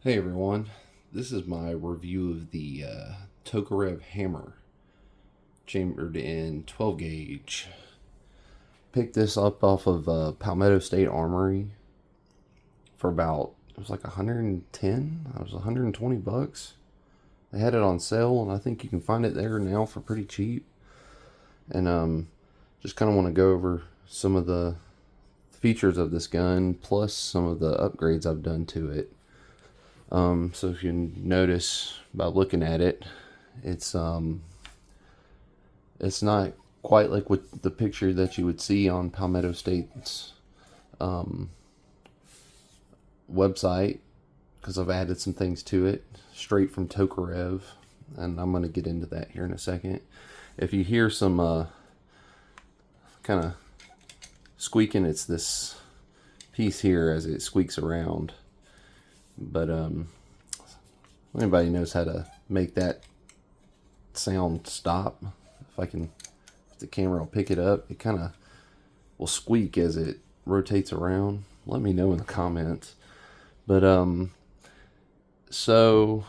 Hey everyone, this is my review of the Tokarev Hammer, chambered in 12 gauge. Picked this up off of Palmetto State Armory for about, it was like 110, it was 120 bucks. They had it on sale, and I think you can find it there now for pretty cheap. And just kind of want to go over some of the features of this gun, plus some of the upgrades I've done to it. So if you notice by looking at it, it's it's not quite like what the picture that you would see on Palmetto State's website, because I've added some things to it straight from Tokarev, and I'm going to get into that here in a second. If you hear some kind of squeaking, it's this piece here as it squeaks around. But anybody knows how to make that sound stop, if the camera will pick it up, it kind of will squeak as it rotates around. Let me know in the comments. But so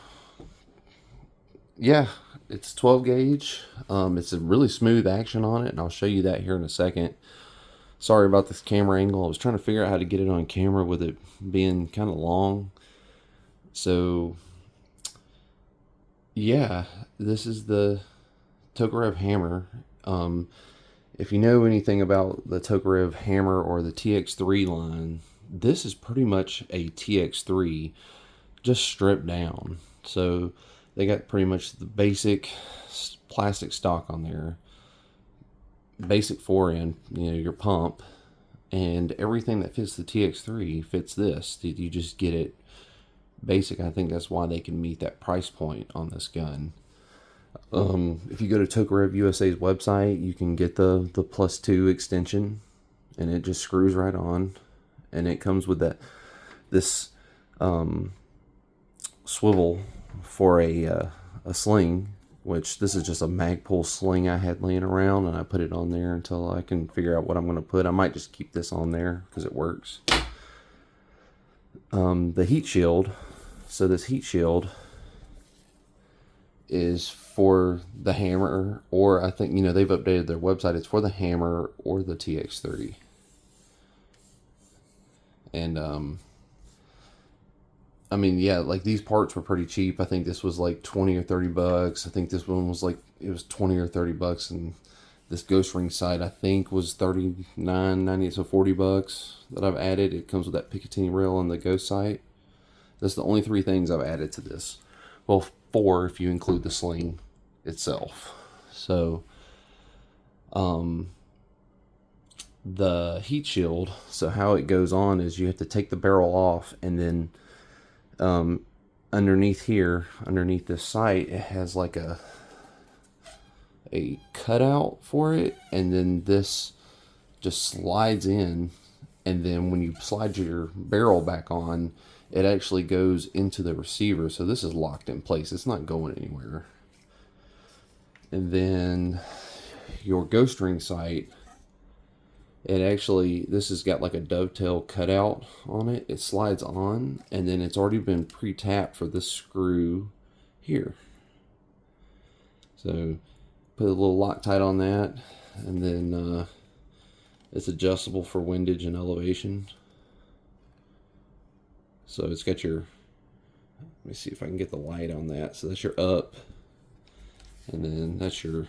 yeah, it's 12 gauge. It's a really smooth action on it, and I'll show you that here in a second. Sorry about this camera angle. I was trying to figure out how to get it on camera with it being kind of long. So yeah, this is the Tokarev Hammer. If you know anything about the Tokarev Hammer or the TX3 line, this is pretty much a TX3 just stripped down. So they got pretty much the basic plastic stock on there, basic forend, your pump, and everything that fits the TX3 fits this. You just get it basic. I think that's why they can meet that price point on this gun. If you go to Tokarev USA's website, you can get the +2 extension, and it just screws right on, and it comes with this swivel for a sling, which this is just a Magpul sling I had laying around, and I put it on there until I can figure out what I'm going to put. I might just keep this on there because it works. The heat shield. So this heat shield is for the Hammer, or I think, they've updated their website. It's for the Hammer or the TX30. And, I mean, yeah, like these parts were pretty cheap. I think this was like 20 or 30 bucks. I think this one was like, it was 20 or 30 bucks. And this ghost ring sight, I think, was $39.98, so 40 bucks that I've added. It comes with that Picatinny rail and the ghost sight. That's the only 3 things I've added to this. Well, 4 if you include the sling itself. So, the heat shield, so how it goes on is you have to take the barrel off, and then underneath here, underneath this sight, it has like a cutout for it, and then this just slides in, and then when you slide your barrel back on, it actually goes into the receiver. So this is locked in place. It's not going anywhere. And then your ghost ring sight, this has got like a dovetail cutout on it. It slides on, and then it's already been pre-tapped for this screw here. So put a little Loctite on that, and then it's adjustable for windage and elevation. So it's got your, let me see if I can get the light on that. So that's your up, and then that's your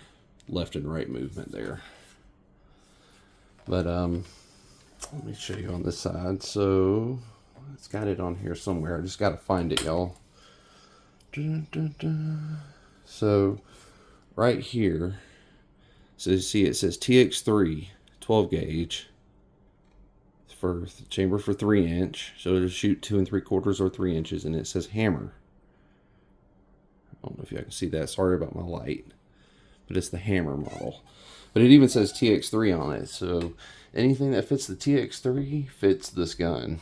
left and right movement there. But let me show you on this side. So it's got it on here somewhere. I just got to find it, y'all. So right here, so you see it says TX3 12 gauge. For chamber for 3-inch, so it'll shoot 2 3/4 or 3 inches, and it says Hammer. I don't know if you can see that. Sorry about my light, but it's the Hammer model. But it even says TX3 on it, so anything that fits the TX3 fits this gun.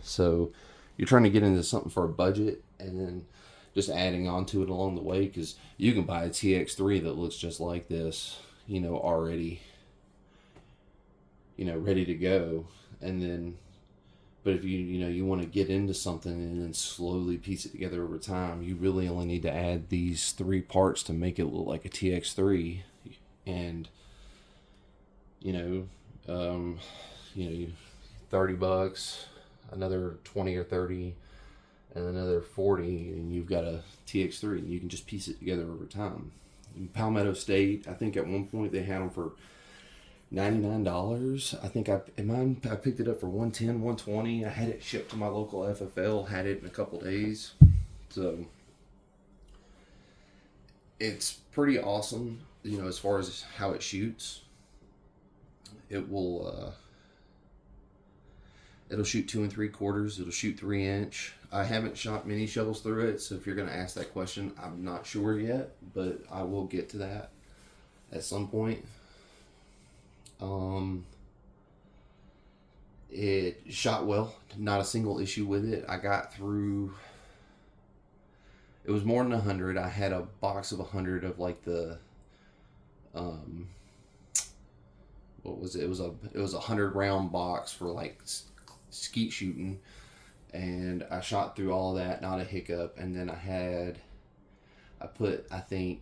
So you're trying to get into something for a budget, and then just adding on to it along the way, because you can buy a TX3 that looks just like this, already ready to go, and then But if you want to get into something and then slowly piece it together over time, you really only need to add these 3 parts to make it look like a TX3. And um, 30 bucks, another 20 or 30, and another 40, and you've got a TX3, and you can just piece it together over time. In Palmetto State, I think at one point they had them for $99. I think I picked it up for $110, $120. I had it shipped to my local FFL, had it in a couple days. So it's pretty awesome, as far as how it shoots. It'll shoot 2 3/4. It'll shoot 3-inch. I haven't shot mini shells through it, so if you're going to ask that question, I'm not sure yet, but I will get to that at some point. It shot well, not a single issue with it. I got through, it was more than 100. I had a box of 100 of like the, what was it? It was a 100-round box for like skeet shooting, and I shot through all of that, not a hiccup. And then I put, I think,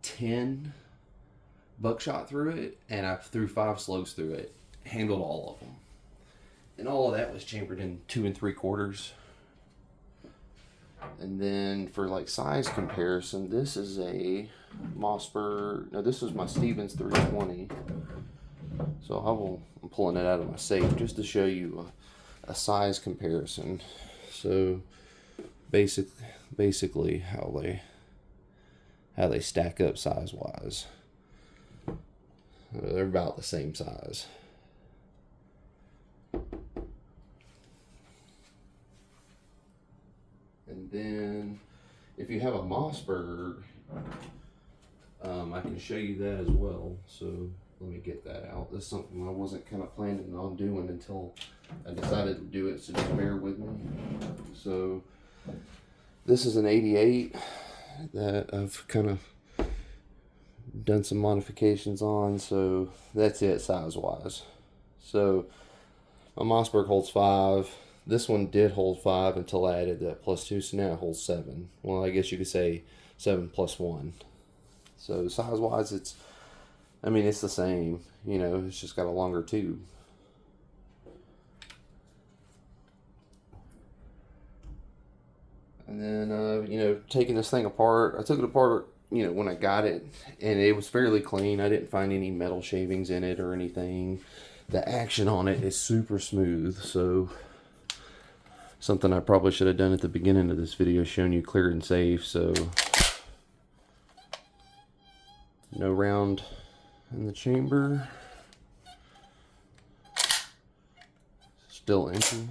10 buckshot through it, and I threw 5 slugs through it, handled all of them, and all of that was chambered in 2 3/4. And then for like size comparison, this is a Mossberg. No, this is my Stevens 320. So I'm pulling it out of my safe just to show you a size comparison. So basically how they stack up size wise. They're about the same size. And then if you have a Mossberg, I can show you that as well. So let me get that out. This is something I wasn't kind of planning on doing until I decided to do it, so just bear with me. So this is an 88 that I've kind of done some modifications on, so that's it size wise. So my Mossberg holds 5. This one did hold 5 until I added that +2, so now it holds 7. Well, I guess you could say 7 + 1. So size wise, it's the same. It's just got a longer tube. And then taking this thing apart, I took it apart when I got it, and it was fairly clean. I didn't find any metal shavings in it or anything. The action on it is super smooth, so something I probably should have done at the beginning of this video, showing you clear and safe. So no round in the chamber, still empty.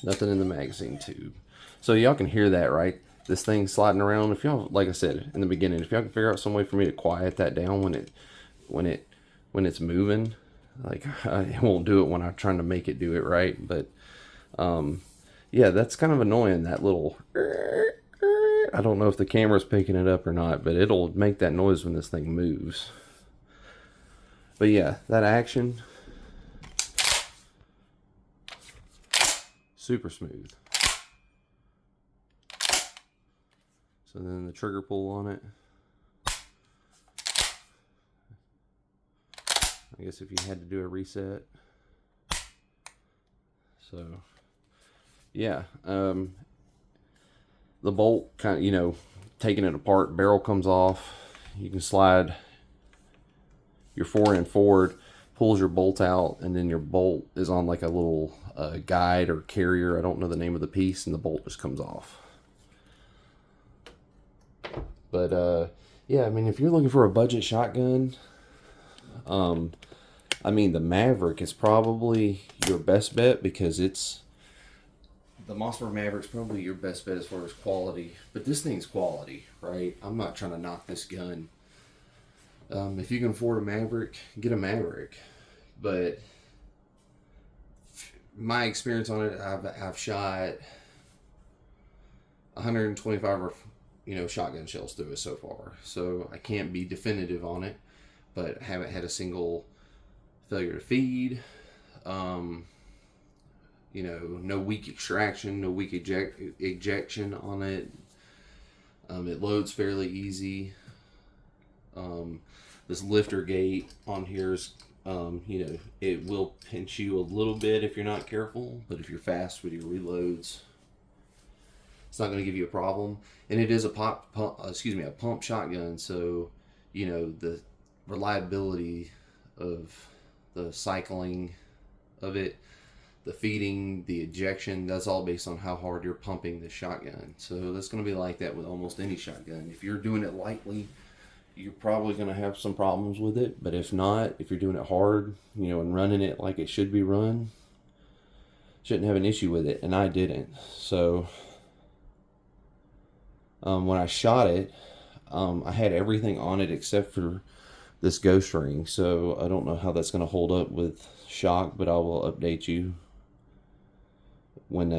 Nothing in the magazine tube. So y'all can hear that, right? This thing sliding around. If y'all, like I said in the beginning, if y'all can figure out some way for me to quiet that down when it's moving, like I won't do it when I'm trying to make it do it right. But yeah, that's kind of annoying. That little, I don't know if the camera's picking it up or not, but it'll make that noise when this thing moves. But yeah, that action, super smooth. So then the trigger pull on it, I guess if you had to do a reset. So yeah, the bolt kind of, taking it apart, barrel comes off. You can slide your forend forward, pulls your bolt out, and then your bolt is on like a little guide or carrier. I don't know the name of the piece, and the bolt just comes off. But yeah, if you're looking for a budget shotgun, the Maverick is probably your best bet, because the Mossberg Maverick's probably your best bet as far as quality. But this thing's quality, right? I'm not trying to knock this gun. If you can afford a Maverick, get a Maverick. But my experience on it, I've shot 125 or shotgun shells through it so far, so I can't be definitive on it, but I haven't had a single failure to feed, you know, no weak extraction, no weak ejection on it. It loads fairly easy. This lifter gate on here is, you know, it will pinch you a little bit if you're not careful, but if you're fast with your reloads, it's not going to give you a problem. And it is a pump shotgun, so you know the reliability of the cycling of it, the feeding, the ejection, that's all based on how hard you're pumping the shotgun. So that's going to be like that with almost any shotgun. If you're doing it lightly, you're probably going to have some problems with it. But if not, if you're doing it hard, you know, and running it like it should be run, shouldn't have an issue with it. And I didn't. So when I shot it, I had everything on it except for this ghost ring. So I don't know how that's going to hold up with shock, but I will update you when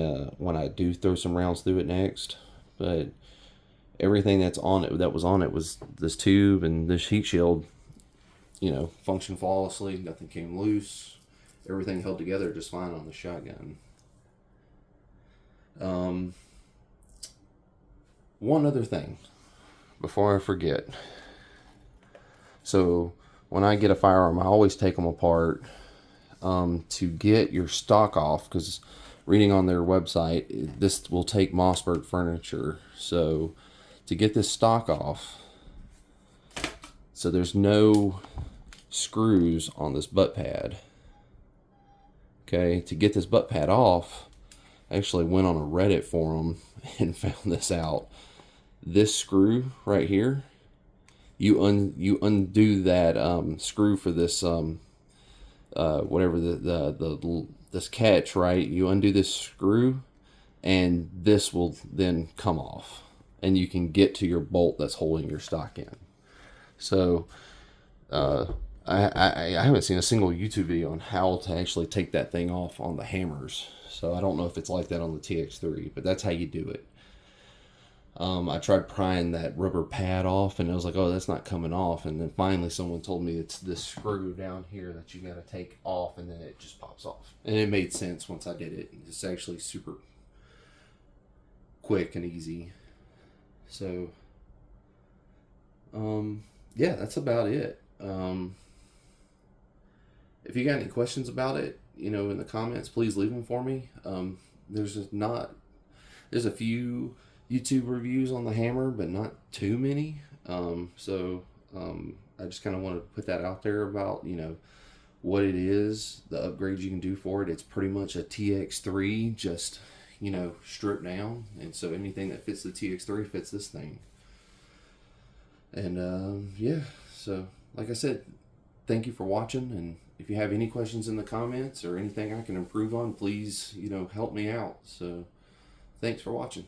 I do throw some rounds through it next. But everything that was on it was this tube and this heat shield, you know, functioned flawlessly. Nothing came loose. Everything held together just fine on the shotgun. One other thing before I forget. So when I get a firearm, I always take them apart to get your stock off, because reading on their website, this will take Mossberg furniture. So to get this stock off, so there's no screws on this butt pad. Okay, to get this butt pad off, I actually went on a Reddit forum and found this out. This screw right here, you undo that screw for this whatever this catch, right? You undo this screw, and this will then come off, and you can get to your bolt that's holding your stock in. So I haven't seen a single YouTube video on how to actually take that thing off on the hammers. So I don't know if it's like that on the TX3, but that's how you do it. I tried prying that rubber pad off, and I was like, oh, that's not coming off. And then finally someone told me it's this screw down here that you got to take off, and then it just pops off. And it made sense once I did it. It's actually super quick and easy. So, yeah, that's about it. If you got any questions about it, you know, in the comments, please leave them for me. There's a few YouTube reviews on the hammer, but not too many. I just kind of want to put that out there about, you know, what it is, the upgrades you can do for it. It's pretty much a TX3, just, you know, stripped down. And so anything that fits the TX3 fits this thing. And yeah, so like I said, thank you for watching. And if you have any questions in the comments or anything I can improve on, please, you know, help me out. So thanks for watching.